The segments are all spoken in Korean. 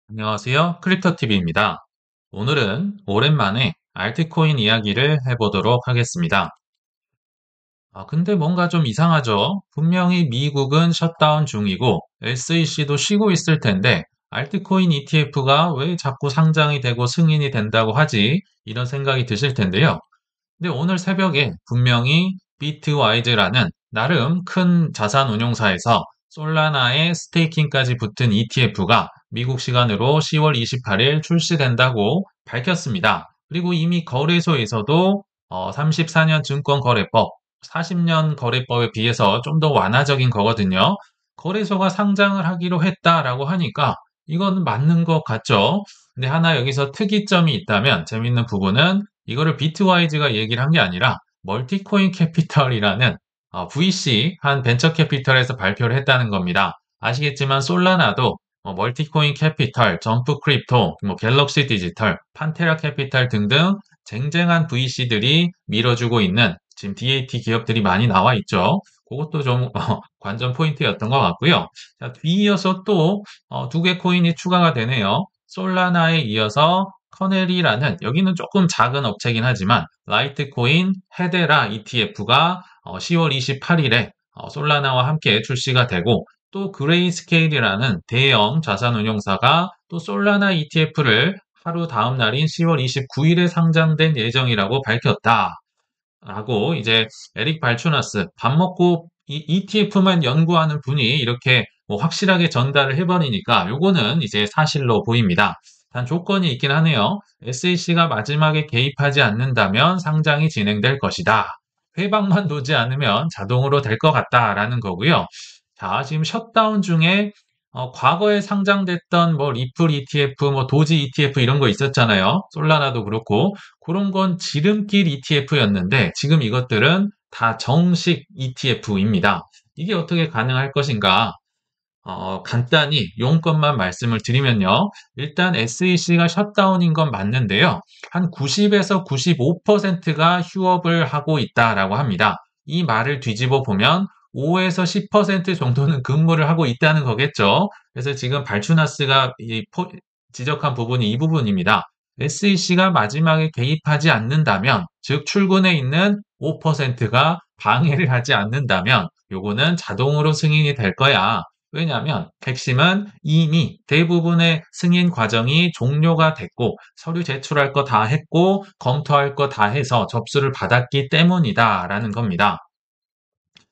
안녕하세요. 크립토TV입니다. 오늘은 오랜만에 알트코인 이야기를 해보도록 하겠습니다. 근데 뭔가 좀 이상하죠? 분명히 미국은 셧다운 중이고 SEC도 쉬고 있을 텐데 알트코인 ETF가 왜 자꾸 상장이 되고 승인이 된다고 하지? 이런 생각이 드실 텐데요. 근데 오늘 새벽에 분명히 비트와이즈라는 나름 큰 자산 운용사에서 솔라나에 스테이킹까지 붙은 ETF가 미국 시간으로 10월 28일 출시된다고 밝혔습니다. 그리고 이미 거래소에서도 34년 증권거래법, 40년 거래법에 비해서 좀 더 완화적인 거거든요. 거래소가 상장을 하기로 했다라고 하니까 이건 맞는 것 같죠? 근데 하나 여기서 특이점이 있다면 재밌는 부분은 이거를 비트와이즈가 얘기를 한 게 아니라 멀티코인 캐피털이라는 VC 한 벤처 캐피털에서 발표를 했다는 겁니다. 아시겠지만 솔라나도 멀티코인 캐피털, 점프 크립토, 갤럭시 디지털, 판테라 캐피탈 등등 쟁쟁한 VC들이 밀어주고 있는 지금 DAT 기업들이 많이 나와 있죠. 그것도 좀 관전 포인트였던 것 같고요. 자, 뒤이어서 또 두 개 코인이 추가가 되네요. 솔라나에 이어서 커넬이라는 여기는 조금 작은 업체긴 하지만 라이트코인 헤데라 ETF가 10월 28일에 솔라나와 함께 출시가 되고 또 그레이스케일이라는 대형 자산운용사가 또 솔라나 ETF를 하루 다음 날인 10월 29일에 상장된 예정이라고 밝혔다. 라고 이제 에릭 발추나스 밥 먹고 이 ETF만 연구하는 분이 이렇게 뭐 확실하게 전달을 해버리니까 요거는 이제 사실로 보입니다. 단 조건이 있긴 하네요. SEC가 마지막에 개입하지 않는다면 상장이 진행될 것이다. 회방만 도지 않으면 자동으로 될 것 같다라는 거고요. 자, 지금 셧다운 중에 과거에 상장됐던 뭐 리플 ETF, 뭐 도지 ETF 이런 거 있었잖아요. 솔라나도 그렇고 그런 건 지름길 ETF였는데 지금 이것들은 다 정식 ETF입니다. 이게 어떻게 가능할 것인가? 간단히 용건만 말씀을 드리면요. 일단 SEC가 셧다운인 건 맞는데요. 한 90에서 95%가 휴업을 하고 있다라고 합니다. 이 말을 뒤집어 보면 5에서 10% 정도는 근무를 하고 있다는 거겠죠. 그래서 지금 발추나스가 지적한 부분이 이 부분입니다. SEC가 마지막에 개입하지 않는다면, 즉 출근에 있는 5%가 방해를 하지 않는다면 요거는 자동으로 승인이 될 거야. 왜냐하면 핵심은 이미 대부분의 승인 과정이 종료가 됐고 서류 제출할 거 다 했고 검토할 거 다 해서 접수를 받았기 때문이다라는 겁니다.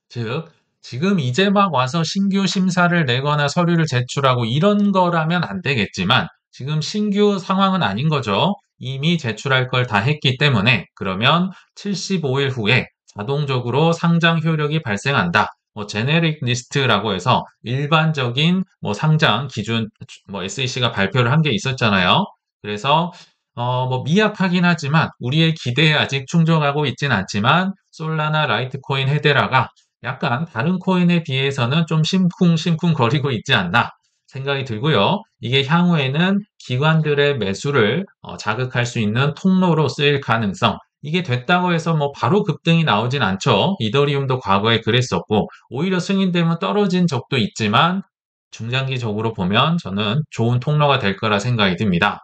즉, 지금 이제 막 와서 신규 심사를 내거나 서류를 제출하고 이런 거라면 안 되겠지만 지금 신규 상황은 아닌 거죠. 이미 제출할 걸 다 했기 때문에 그러면 75일 후에 자동적으로 상장 효력이 발생한다. 뭐 제네릭 리스트라고 해서 일반적인 뭐 상장 기준 뭐 SEC가 발표를 한 게 있었잖아요. 그래서 뭐 미약하긴 하지만 우리의 기대에 아직 충족하고 있진 않지만 솔라나, 라이트코인, 헤데라가 약간 다른 코인에 비해서는 좀 심쿵심쿵 거리고 있지 않나 생각이 들고요. 이게 향후에는 기관들의 매수를 자극할 수 있는 통로로 쓰일 가능성. 이게 됐다고 해서 뭐 바로 급등이 나오진 않죠. 이더리움도 과거에 그랬었고, 오히려 승인되면 떨어진 적도 있지만, 중장기적으로 보면 저는 좋은 통로가 될 거라 생각이 듭니다.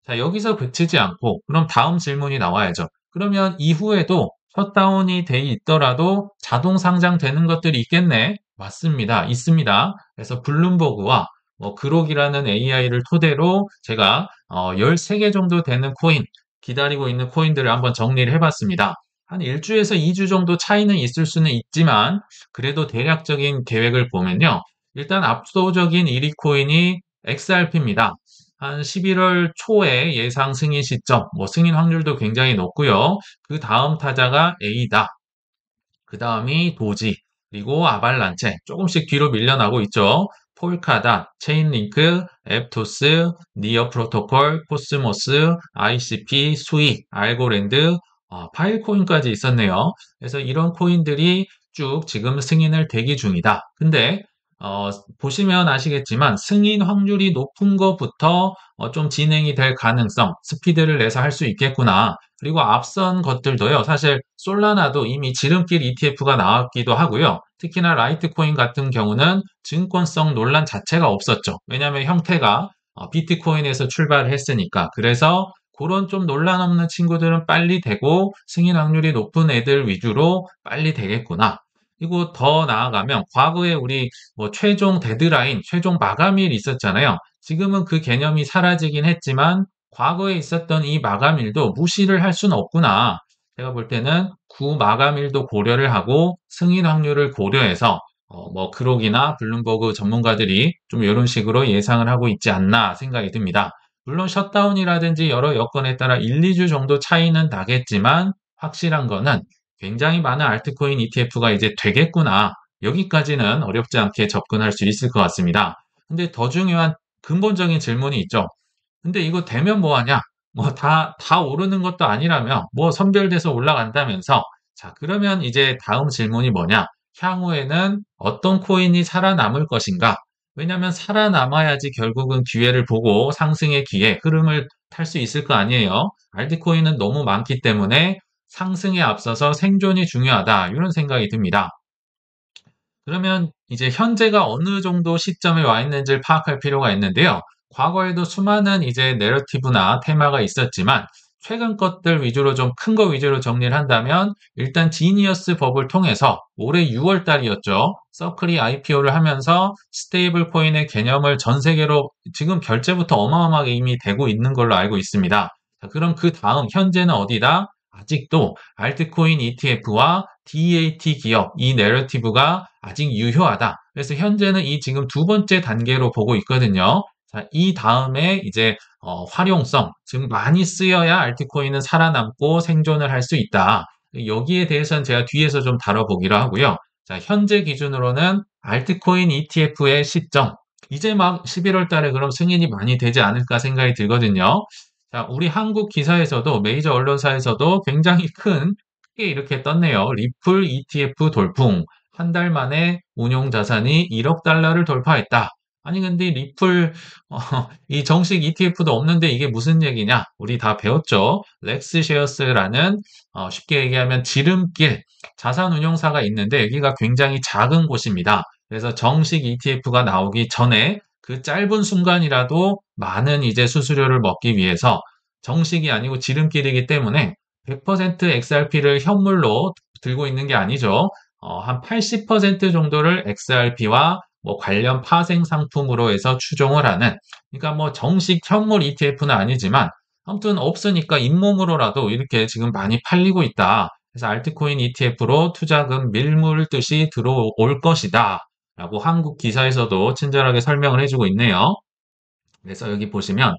자, 여기서 그치지 않고, 그럼 다음 질문이 나와야죠. 그러면 이후에도 셧다운이 돼 있더라도 자동 상장되는 것들이 있겠네? 맞습니다. 있습니다. 그래서 블룸버그와 뭐 그록이라는 AI를 토대로 제가 13개 정도 되는 코인, 기다리고 있는 코인들을 한번 정리를 해봤습니다. 한 1주에서 2주 정도 차이는 있을 수는 있지만 그래도 대략적인 계획을 보면요. 일단 압도적인 1위 코인이 XRP입니다. 한 11월 초에 예상 승인 시점, 뭐 승인 확률도 굉장히 높고요. 그 다음 타자가 A다. 그 다음이 도지, 그리고 아발란체, 조금씩 뒤로 밀려나고 있죠. 폴카닷, 체인링크, 앱토스, 니어 프로토콜, 코스모스, ICP, 수익, 알고랜드, 파일코인까지 있었네요. 그래서 이런 코인들이 쭉 지금 승인을 대기 중이다. 근데 어, 보시면 아시겠지만 승인 확률이 높은 것부터 좀 진행이 될 가능성, 스피드를 내서 할 수 있겠구나. 그리고 앞선 것들도요. 사실 솔라나도 이미 지름길 ETF가 나왔기도 하고요. 특히나 라이트코인 같은 경우는 증권성 논란 자체가 없었죠. 왜냐하면 형태가 비트코인에서 출발을 했으니까. 그래서 그런 좀 논란 없는 친구들은 빨리 되고 승인 확률이 높은 애들 위주로 빨리 되겠구나. 그리고 더 나아가면 과거에 우리 뭐 최종 데드라인, 최종 마감일 있었잖아요. 지금은 그 개념이 사라지긴 했지만 과거에 있었던 이 마감일도 무시를 할 수는 없구나. 제가 볼 때는 구 마감일도 고려를 하고 승인 확률을 고려해서 뭐 크록이나 블룸버그 전문가들이 좀 이런 식으로 예상을 하고 있지 않나 생각이 듭니다. 물론 셧다운이라든지 여러 여건에 따라 1, 2주 정도 차이는 나겠지만 확실한 거는 굉장히 많은 알트코인 ETF가 이제 되겠구나. 여기까지는 어렵지 않게 접근할 수 있을 것 같습니다. 근데 더 중요한 근본적인 질문이 있죠. 근데 이거 되면 뭐 하냐? 뭐 다 오르는 것도 아니라며 뭐 선별돼서 올라간다면서. 자, 그러면 이제 다음 질문이 뭐냐? 향후에는 어떤 코인이 살아남을 것인가? 왜냐면 살아남아야지 결국은 기회를 보고 상승의 기회, 흐름을 탈 수 있을 거 아니에요. 알트코인은 너무 많기 때문에 상승에 앞서서 생존이 중요하다. 이런 생각이 듭니다. 그러면 이제 현재가 어느 정도 시점에 와 있는지를 파악할 필요가 있는데요. 과거에도 수많은 이제 내러티브나 테마가 있었지만 최근 것들 위주로 좀 큰 거 위주로 정리를 한다면 일단 지니어스 법을 통해서 올해 6월 달이었죠. 서클이 IPO를 하면서 스테이블 코인의 개념을 전 세계로 지금 결제부터 어마어마하게 이미 되고 있는 걸로 알고 있습니다. 자, 그럼 그 다음 현재는 어디다? 아직도 알트코인 ETF와 DAT 기업 이 내러티브가 아직 유효하다. 그래서 현재는 이 지금 두 번째 단계로 보고 있거든요. 자, 이 다음에 이제 활용성, 즉 많이 쓰여야 알트코인은 살아남고 생존을 할 수 있다. 여기에 대해서는 제가 뒤에서 좀 다뤄보기로 하고요. 자, 현재 기준으로는 알트코인 ETF의 시점, 이제 막 11월 달에 그럼 승인이 많이 되지 않을까 생각이 들거든요. 자, 우리 한국 기사에서도 메이저 언론사에서도 굉장히 크게 이렇게 떴네요. 리플 ETF 돌풍. 한 달 만에 운용 자산이 1억 달러를 돌파했다. 아니 근데 리플 이 정식 ETF도 없는데 이게 무슨 얘기냐? 우리 다 배웠죠. 렉스쉐어스라는 쉽게 얘기하면 지름길 자산 운용사가 있는데 여기가 굉장히 작은 곳입니다. 그래서 정식 ETF가 나오기 전에 그 짧은 순간이라도 많은 이제 수수료를 먹기 위해서 정식이 아니고 지름길이기 때문에 100% XRP를 현물로 들고 있는 게 아니죠. 한 80% 정도를 XRP와 뭐 관련 파생 상품으로 해서 추종을 하는, 그러니까 뭐 정식 현물 ETF는 아니지만 아무튼 없으니까 잇몸으로라도 이렇게 지금 많이 팔리고 있다. 그래서 알트코인 ETF로 투자금 밀물듯이 들어올 것이다. 라고 한국 기사에서도 친절하게 설명을 해주고 있네요. 그래서 여기 보시면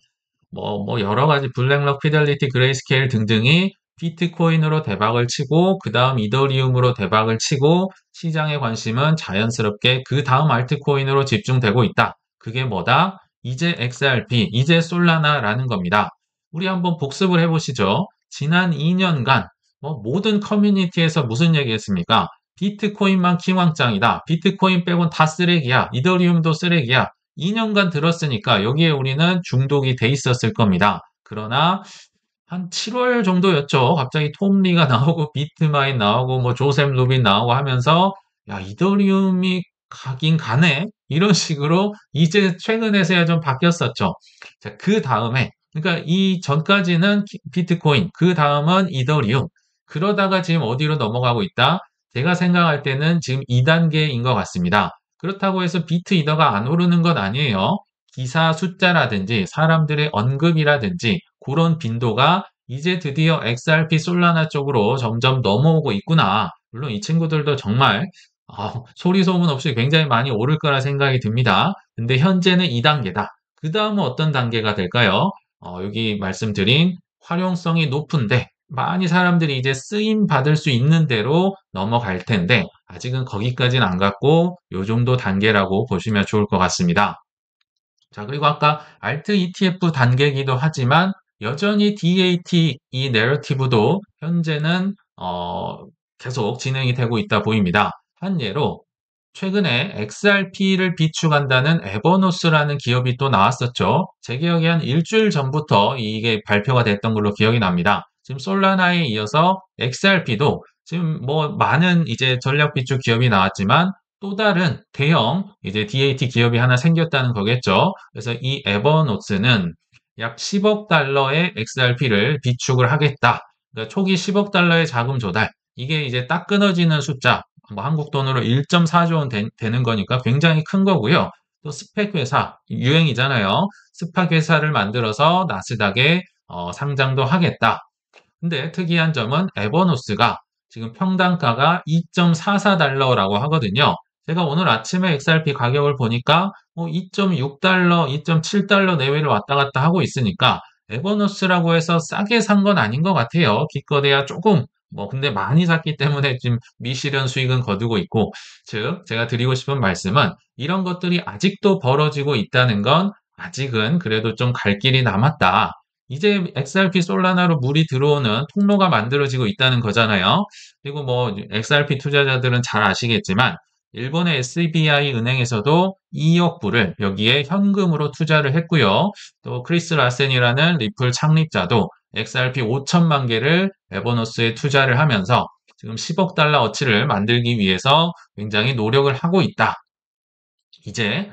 뭐 여러 가지 블랙록, 피델리티, 그레이스케일 등등이 비트코인으로 대박을 치고 그 다음 이더리움으로 대박을 치고 시장의 관심은 자연스럽게 그 다음 알트코인으로 집중되고 있다. 그게 뭐다? 이제 XRP, 이제 솔라나라는 겁니다. 우리 한번 복습을 해보시죠. 지난 2년간 모든 커뮤니티에서 무슨 얘기했습니까? 비트코인만 킹왕짱이다. 비트코인 빼곤 다 쓰레기야. 이더리움도 쓰레기야. 2년간 들었으니까 여기에 우리는 중독이 돼 있었을 겁니다. 그러나 한 7월 정도였죠. 갑자기 톰 리가 나오고 비트마인 나오고 뭐 조셉 루빈 나오고 하면서 야, 이더리움이 가긴 가네. 이런 식으로 이제 최근에서야 좀 바뀌었었죠. 자, 그 다음에 그러니까 이 전까지는 비트코인, 그 다음은 이더리움. 그러다가 지금 어디로 넘어가고 있다? 제가 생각할 때는 지금 2단계인 것 같습니다. 그렇다고 해서 비트 이더가 안 오르는 건 아니에요. 기사 숫자라든지 사람들의 언급이라든지 그런 빈도가 이제 드디어 XRP 솔라나 쪽으로 점점 넘어오고 있구나. 물론 이 친구들도 정말 소리 소문 없이 굉장히 많이 오를 거라 생각이 듭니다. 근데 현재는 2단계다. 그 다음은 어떤 단계가 될까요? 여기 말씀드린 활용성이 높은데 많이 사람들이 이제 쓰임 받을 수 있는 대로 넘어갈 텐데 아직은 거기까지는 안 갔고 요 정도 단계라고 보시면 좋을 것 같습니다. 자, 그리고 아까 알트 ETF 단계이기도 하지만 여전히 DAT 이 내러티브도 현재는 계속 진행이 되고 있다 보입니다. 한 예로 최근에 XRP를 비축한다는 에버노스라는 기업이 또 나왔었죠. 제 기억에 한 일주일 전부터 이게 발표가 됐던 걸로 기억이 납니다. 지금 솔라나에 이어서 XRP도 지금 뭐 많은 이제 전략 비축 기업이 나왔지만 또 다른 대형 이제 DAT 기업이 하나 생겼다는 거겠죠. 그래서 이 에버노스는 약 10억 달러의 XRP를 비축을 하겠다. 그러니까 초기 10억 달러의 자금 조달. 이게 이제 딱 끊어지는 숫자. 뭐 한국 돈으로 1.4조 원 되는 거니까 굉장히 큰 거고요. 또 스펙 회사, 유행이잖아요. 스펙 회사를 만들어서 나스닥에 상장도 하겠다. 근데 특이한 점은 에버노스가 지금 평단가가 2.44달러라고 하거든요. 제가 오늘 아침에 XRP 가격을 보니까 2.6달러, 2.7달러 내외를 왔다 갔다 하고 있으니까 에버노스라고 해서 싸게 산 건 아닌 것 같아요. 기껏해야 조금 근데 많이 샀기 때문에 지금 미실현 수익은 거두고 있고, 즉 제가 드리고 싶은 말씀은 이런 것들이 아직도 벌어지고 있다는 건 아직은 그래도 좀 갈 길이 남았다. 이제 XRP 솔라나로 물이 들어오는 통로가 만들어지고 있다는 거잖아요. 그리고 XRP 투자자들은 잘 아시겠지만 일본의 SBI 은행에서도 2억 불을 여기에 현금으로 투자를 했고요. 또 크리스 라센이라는 리플 창립자도 XRP 5천만 개를 에버노스에 투자를 하면서 지금 10억 달러 어치를 만들기 위해서 굉장히 노력을 하고 있다. 이제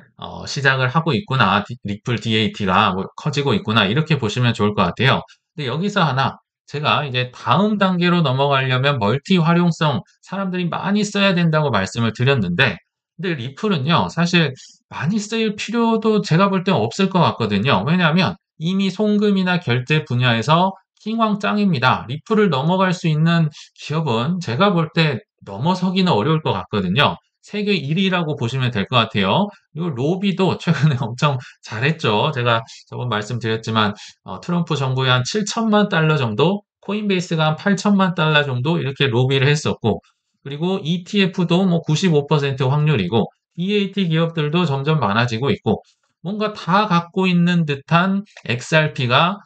시작을 하고 있구나. 리플 DAT가 커지고 있구나. 이렇게 보시면 좋을 것 같아요. 근데 여기서 하나 제가 이제 다음 단계로 넘어가려면 멀티 활용성 사람들이 많이 써야 된다고 말씀을 드렸는데, 근데 리플은요 사실 많이 쓰일 필요도 제가 볼 때 없을 것 같거든요. 왜냐하면 이미 송금이나 결제 분야에서 킹왕짱입니다. 리플을 넘어갈 수 있는 기업은 제가 볼 때 넘어서기는 어려울 것 같거든요. 세계 1위라고 보시면 될 것 같아요. 그리고 로비도 최근에 엄청 잘했죠. 제가 저번 말씀드렸지만 트럼프 정부에 한 7천만 달러 정도, 코인베이스가 한 8천만 달러 정도 이렇게 로비를 했었고, 그리고 ETF도 95% 확률이고, DAT 기업들도 점점 많아지고 있고, 뭔가 다 갖고 있는 듯한 XRP가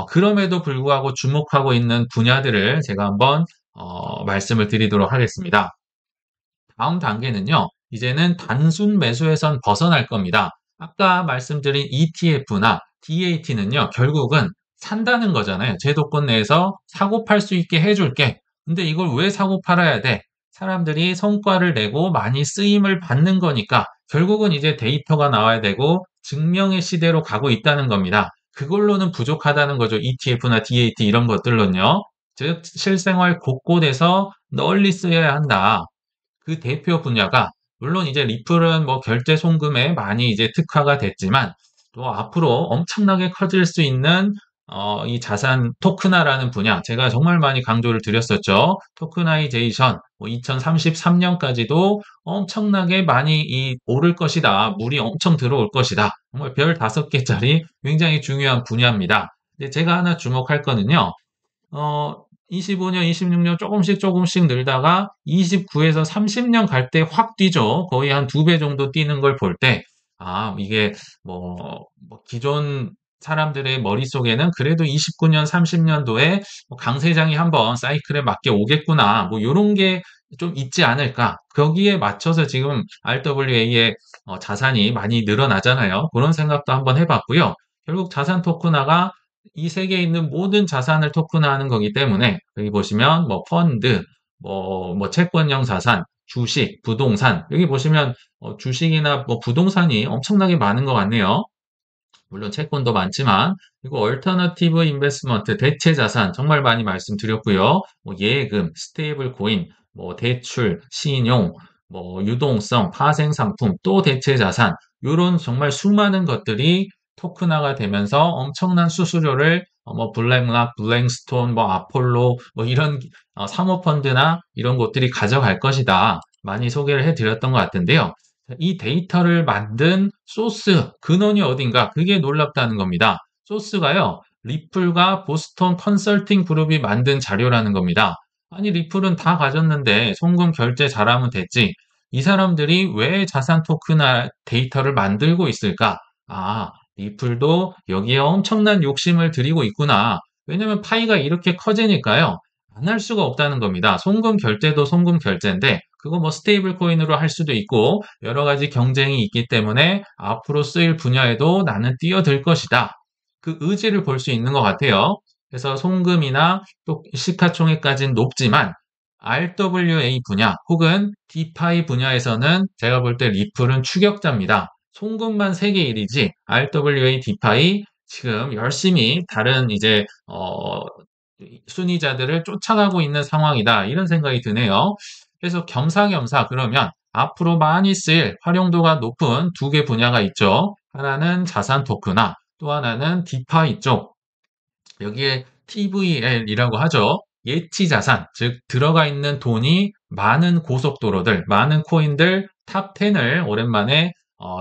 그럼에도 불구하고 주목하고 있는 분야들을 제가 한번 말씀을 드리도록 하겠습니다. 다음 단계는요. 이제는 단순 매수에선 벗어날 겁니다. 아까 말씀드린 ETF나 DAT는요. 결국은 산다는 거잖아요. 제도권 내에서 사고 팔 수 있게 해줄게. 근데 이걸 왜 사고 팔아야 돼? 사람들이 성과를 내고 많이 쓰임을 받는 거니까 결국은 이제 데이터가 나와야 되고 증명의 시대로 가고 있다는 겁니다. 그걸로는 부족하다는 거죠. ETF나 DAT 이런 것들로는요. 즉 실생활 곳곳에서 널리 쓰여야 한다. 그 대표 분야가 물론 이제 리플은 결제 송금에 많이 이제 특화가 됐지만 또 앞으로 엄청나게 커질 수 있는 이 자산 토큰화라는 분야 제가 정말 많이 강조를 드렸었죠. 토큰화이제이션 2033년까지도 엄청나게 많이 오를 것이다. 물이 엄청 들어올 것이다. 정말 별 5개짜리 굉장히 중요한 분야입니다. 근데 제가 하나 주목할 거는요. 어 25년, 26년 조금씩 늘다가 29에서 30년 갈 때 확 뛰죠. 거의 한 2배 정도 뛰는 걸 볼 때, 이게 기존 사람들의 머릿속에는 그래도 29년, 30년도에 강세장이 한번 사이클에 맞게 오겠구나. 요런 게 좀 있지 않을까. 거기에 맞춰서 지금 RWA의 자산이 많이 늘어나잖아요. 그런 생각도 한번 해봤고요. 결국 자산 토큰화가 이 세계에 있는 모든 자산을 토큰화하는 거기 때문에 여기 보시면 펀드, 채권형 자산, 주식, 부동산 여기 보시면 주식이나 부동산이 엄청나게 많은 것 같네요. 물론 채권도 많지만 그리고 얼터너티브 인베스트먼트 대체 자산 정말 많이 말씀드렸고요. 예금, 스테이블 코인, 대출, 신용, 유동성, 파생 상품, 또 대체 자산 요런 정말 수많은 것들이 토큰화가 되면서 엄청난 수수료를 블랙락, 블랙스톤, 아폴로 이런 사모펀드나 이런 곳들이 가져갈 것이다. 많이 소개를 해드렸던 것 같은데요. 이 데이터를 만든 소스, 근원이 어딘가? 그게 놀랍다는 겁니다. 소스가요, 리플과 보스턴 컨설팅 그룹이 만든 자료라는 겁니다. 아니, 리플은 다 가졌는데 송금 결제 잘하면 됐지. 이 사람들이 왜 자산 토큰화 데이터를 만들고 있을까? 리플도 여기에 엄청난 욕심을 들이고 있구나. 왜냐면 파이가 이렇게 커지니까요. 안 할 수가 없다는 겁니다. 송금 결제도 송금 결제인데 그거 스테이블 코인으로 할 수도 있고 여러 가지 경쟁이 있기 때문에 앞으로 쓰일 분야에도 나는 뛰어들 것이다. 그 의지를 볼 수 있는 것 같아요. 그래서 송금이나 또 시가총액까지는 높지만 RWA 분야 혹은 디파이 분야에서는 제가 볼 때 리플은 추격자입니다. 송금만 세계 1위지 RWA 디파이 지금 열심히 다른 이제 순위자들을 쫓아가고 있는 상황이다. 이런 생각이 드네요. 그래서 겸사겸사 그러면 앞으로 많이 쓰일 활용도가 높은 두 개 분야가 있죠. 하나는 자산 토크나 또 하나는 디파이 쪽. 여기에 TVL이라고 하죠. 예치 자산, 즉 들어가 있는 돈이 많은 고속도로들, 많은 코인들 탑 10을 오랜만에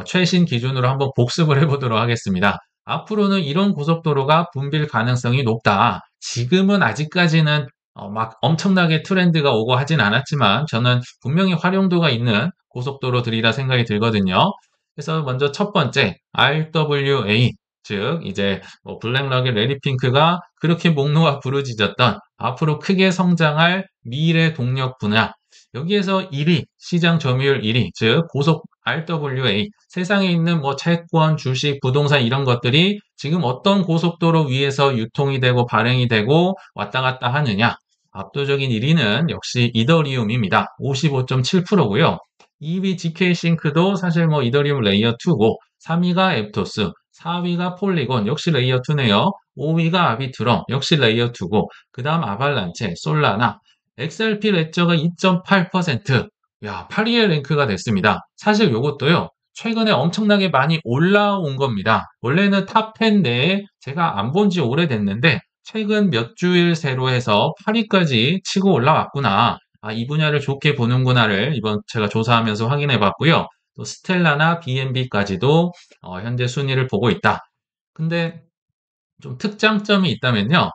최신 기준으로 한번 복습을 해보도록 하겠습니다. 앞으로는 이런 고속도로가 분빌 가능성이 높다. 지금은 아직까지는 막 엄청나게 트렌드가 오고 하진 않았지만 저는 분명히 활용도가 있는 고속도로들이라 생각이 들거든요. 그래서 먼저 첫 번째 RWA, 즉 이제 블랙락의 레디핑크가 그렇게 목놓아 부르짖었던 앞으로 크게 성장할 미래 동력 분야. 여기에서 1위, 시장 점유율 1위, 즉 고속 RWA, 세상에 있는 뭐 채권, 주식, 부동산 이런 것들이 지금 어떤 고속도로 위에서 유통이 되고 발행이 되고 왔다 갔다 하느냐. 압도적인 1위는 역시 이더리움입니다. 55.7%고요. 2위 GK싱크도 사실 뭐 이더리움 레이어 2고 3위가 앱토스, 4위가 폴리곤, 역시 레이어 2네요. 5위가 아비트럼, 역시 레이어 2고, 그 다음 아발란체, 솔라나, XRP 레저가 2.8%, 야, 8위에 랭크가 됐습니다. 사실 요것도요, 최근에 엄청나게 많이 올라온 겁니다. 원래는 탑 10 내에 제가 안 본 지 오래됐는데, 최근 몇 주일 새로 해서 8위까지 치고 올라왔구나. 아, 이 분야를 좋게 보는구나를 이번 제가 조사하면서 확인해 봤고요. 또 스텔라나 BNB까지도 현재 순위를 보고 있다. 근데 좀 특장점이 있다면요.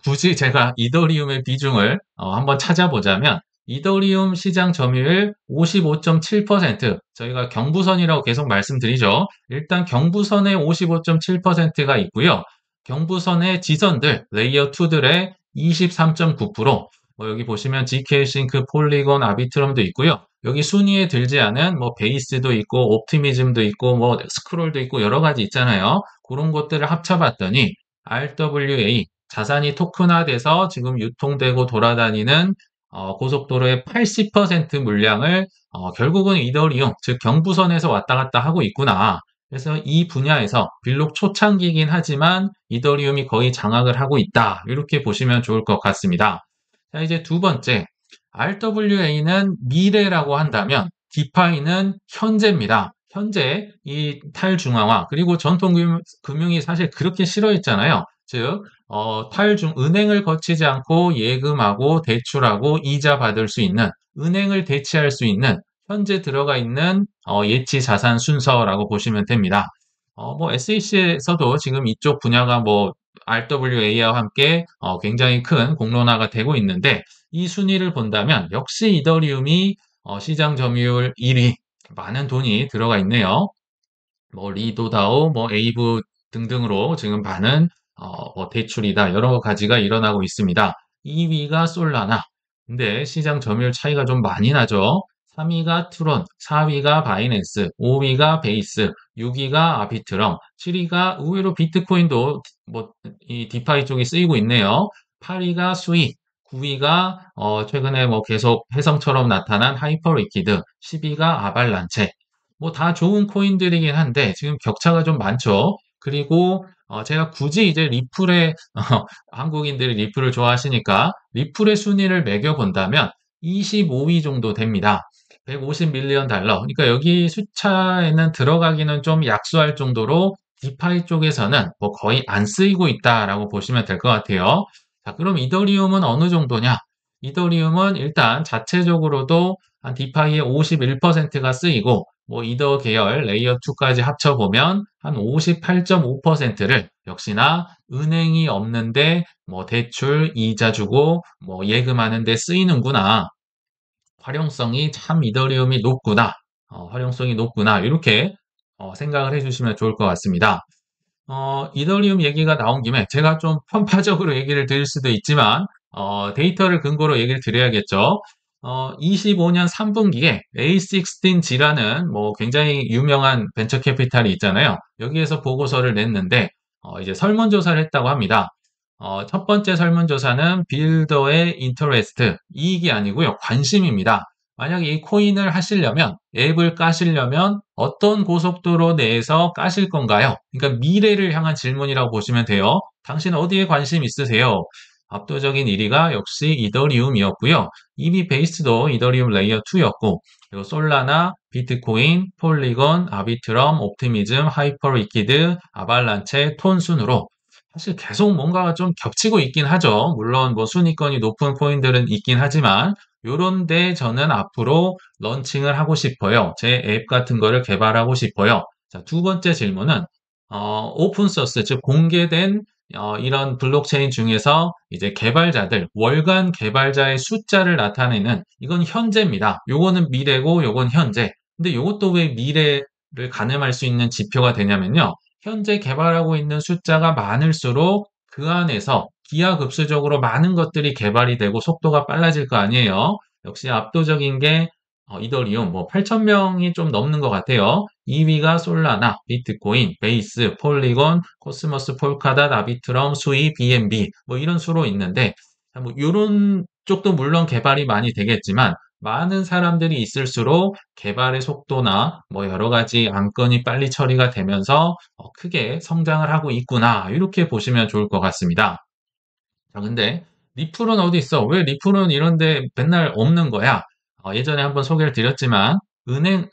굳이 제가 이더리움의 비중을 한번 찾아보자면 이더리움 시장 점유율 55.7%, 저희가 경부선이라고 계속 말씀드리죠. 일단 경부선에 55.7%가 있고요. 경부선의 지선들, 레이어 2들의 23.9%, 여기 보시면 GK싱크, 폴리곤, 아비트럼도 있고요. 여기 순위에 들지 않은 뭐 베이스도 있고 옵티미즘도 있고 뭐 스크롤도 있고 여러 가지 있잖아요. 그런 것들을 합쳐봤더니 RWA 자산이 토큰화돼서 지금 유통되고 돌아다니는 고속도로의 80% 물량을 결국은 이더리움, 즉 경부선에서 왔다 갔다 하고 있구나. 그래서 이 분야에서 비록 초창기이긴 하지만 이더리움이 거의 장악을 하고 있다. 이렇게 보시면 좋을 것 같습니다. 자, 이제 두 번째, RWA는 미래라고 한다면 디파이는 현재입니다. 현재 이 탈중앙화 그리고 전통금융이 사실 그렇게 싫어했잖아요. 즉 은행을 거치지 않고 예금하고 대출하고 이자 받을 수 있는 은행을 대체할 수 있는 현재 들어가 있는 예치 자산 순서라고 보시면 됩니다. 뭐 SEC에서도 지금 이쪽 분야가 뭐 RWA와 함께 굉장히 큰 공론화가 되고 있는데 이 순위를 본다면 역시 이더리움이 시장 점유율 1위, 많은 돈이 들어가 있네요. 뭐 리도다오, 뭐 에이브 등등으로 지금 많은 뭐 대출이다 여러 가지가 일어나고 있습니다. 2위가 솔라나. 근데 시장 점유율 차이가 좀 많이 나죠. 3위가 트론, 4위가 바이낸스, 5위가 베이스, 6위가 아비트럼, 7위가 의외로 비트코인도 뭐 이 디파이 쪽이 쓰이고 있네요. 8위가 수이, 9위가 최근에 뭐 계속 혜성처럼 나타난 하이퍼리퀴드, 10위가 아발란체. 뭐 다 좋은 코인들이긴 한데 지금 격차가 좀 많죠. 그리고 제가 굳이 이제 리플의 한국인들이 리플을 좋아하시니까 리플의 순위를 매겨본다면 25위 정도 됩니다. 150 밀리언 달러. 그러니까 여기 숫자에는 들어가기는 좀 약소할 정도로 디파이 쪽에서는 뭐 거의 안 쓰이고 있다라고 보시면 될 것 같아요. 자, 그럼 이더리움은 어느 정도냐? 이더리움은 일단 자체적으로도 한 디파이의 51%가 쓰이고 뭐 이더 계열 레이어 2까지 합쳐보면 한 58.5%를 역시나 은행이 없는데 뭐 대출 이자 주고 뭐 예금하는데 쓰이는구나. 활용성이 참 이더리움이 높구나. 활용성이 높구나. 이렇게 생각을 해주시면 좋을 것 같습니다. 이더리움 얘기가 나온 김에 제가 좀 편파적으로 얘기를 드릴 수도 있지만, 데이터를 근거로 얘기를 드려야겠죠. 25년 3분기에 A16G라는 뭐 굉장히 유명한 벤처 캐피탈이 있잖아요. 여기에서 보고서를 냈는데, 이제 설문조사를 했다고 합니다. 첫 번째 설문조사는 빌더의 인터레스트, 이익이 아니고요. 관심입니다. 만약 이 코인을 하시려면, 앱을 까시려면 어떤 고속도로 내에서 까실 건가요? 그러니까 미래를 향한 질문이라고 보시면 돼요. 당신 어디에 관심 있으세요? 압도적인 1위가 역시 이더리움이었고요. EB 베이스도 이더리움 레이어 2였고, 그리고 솔라나, 비트코인, 폴리건, 아비트럼, 옵티미즘, 하이퍼리퀴드, 아발란체, 톤 순으로 사실 계속 뭔가가 좀 겹치고 있긴 하죠. 물론 뭐 순위권이 높은 코인들은 있긴 하지만 요런데 저는 앞으로 런칭을 하고 싶어요. 제 앱 같은 거를 개발하고 싶어요. 자, 두 번째 질문은 오픈 소스, 즉 공개된 이런 블록체인 중에서 이제 개발자들, 월간 개발자의 숫자를 나타내는 이건 현재입니다. 요거는 미래고 요건 현재. 근데 요것도 왜 미래를 가늠할 수 있는 지표가 되냐면요. 현재 개발하고 있는 숫자가 많을수록 그 안에서 기하급수적으로 많은 것들이 개발이 되고 속도가 빨라질 거 아니에요. 역시 압도적인 게 이더리움 뭐 8,000명이 좀 넘는 것 같아요. 2위가 솔라나, 비트코인, 베이스, 폴리곤, 코스모스, 폴카닷, 아비트럼, 수이, BNB 뭐 이런 수로 있는데 뭐 이런 쪽도 물론 개발이 많이 되겠지만 많은 사람들이 있을수록 개발의 속도나 뭐 여러 가지 안건이 빨리 처리가 되면서 크게 성장을 하고 있구나 이렇게 보시면 좋을 것 같습니다. 자, 근데 리플은 어디 있어? 왜 리플은 이런데 맨날 없는 거야? 예전에 한번 소개를 드렸지만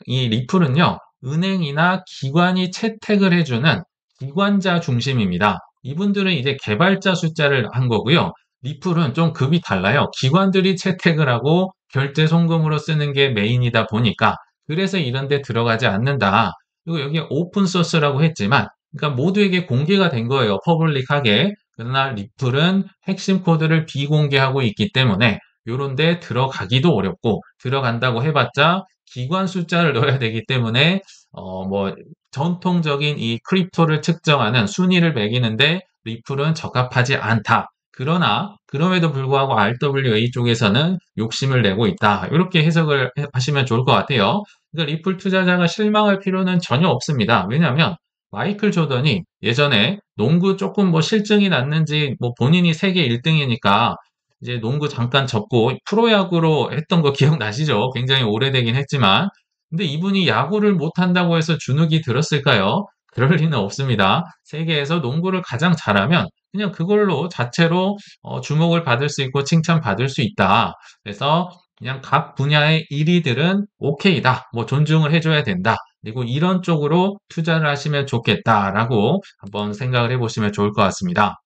이 리플은요, 은행이나 기관이 채택을 해주는 기관자 중심입니다. 이분들은 이제 개발자 숫자를 한 거고요. 리플은 좀 급이 달라요. 기관들이 채택을 하고 결제 송금으로 쓰는 게 메인이다 보니까 그래서 이런 데 들어가지 않는다. 그리고 여기 오픈 소스라고 했지만 그러니까 모두에게 공개가 된 거예요. 퍼블릭하게. 그러나 리플은 핵심 코드를 비공개하고 있기 때문에 요런 데 들어가기도 어렵고 들어간다고 해봤자 기관 숫자를 넣어야 되기 때문에 뭐 전통적인 이 크립토를 측정하는 순위를 매기는데 리플은 적합하지 않다. 그러나 그럼에도 불구하고 RWA 쪽에서는 욕심을 내고 있다. 이렇게 해석을 하시면 좋을 것 같아요. 그러니까 리플 투자자가 실망할 필요는 전혀 없습니다. 왜냐하면 마이클 조던이 예전에 농구 조금 뭐 실증이 났는지 뭐 본인이 세계 1등이니까 이제 농구 잠깐 접고 프로야구로 했던 거 기억나시죠? 굉장히 오래되긴 했지만 근데 이분이 야구를 못한다고 해서 주눅이 들었을까요? 그럴 리는 없습니다. 세계에서 농구를 가장 잘하면 그냥 그걸로 자체로 주목을 받을 수 있고 칭찬받을 수 있다. 그래서 그냥 각 분야의 1위들은 오케이다. 뭐 존중을 해줘야 된다. 그리고 이런 쪽으로 투자를 하시면 좋겠다라고 한번 생각을 해보시면 좋을 것 같습니다.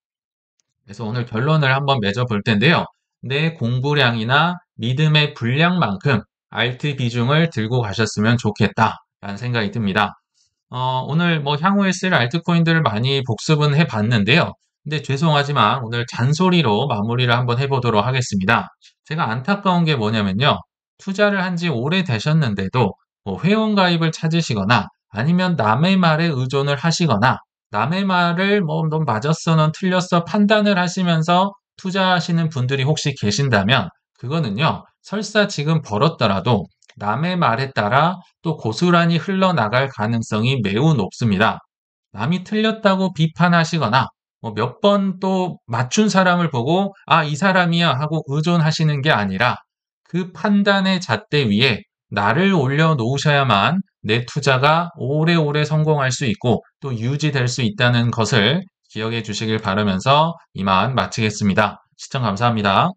그래서 오늘 결론을 한번 맺어 볼 텐데요. 내 공부량이나 믿음의 분량만큼 알트 비중을 들고 가셨으면 좋겠다라는 생각이 듭니다. 오늘 뭐 향후에 쓸 알트코인들을 많이 복습은 해봤는데요. 근데 죄송하지만 오늘 잔소리로 마무리를 한번 해보도록 하겠습니다. 제가 안타까운 게 뭐냐면요. 투자를 한 지 오래 되셨는데도 뭐 회원가입을 찾으시거나 아니면 남의 말에 의존을 하시거나 남의 말을 뭐 넌 맞았어, 넌 틀렸어 판단을 하시면서 투자하시는 분들이 혹시 계신다면 그거는요. 설사 지금 벌었더라도 남의 말에 따라 또 고스란히 흘러나갈 가능성이 매우 높습니다. 남이 틀렸다고 비판하시거나 뭐 몇 번 또 맞춘 사람을 보고 아, 이 사람이야 하고 의존하시는 게 아니라 그 판단의 잣대 위에 나를 올려놓으셔야만 내 투자가 오래오래 성공할 수 있고 또 유지될 수 있다는 것을 기억해 주시길 바라면서 이만 마치겠습니다. 시청 감사합니다.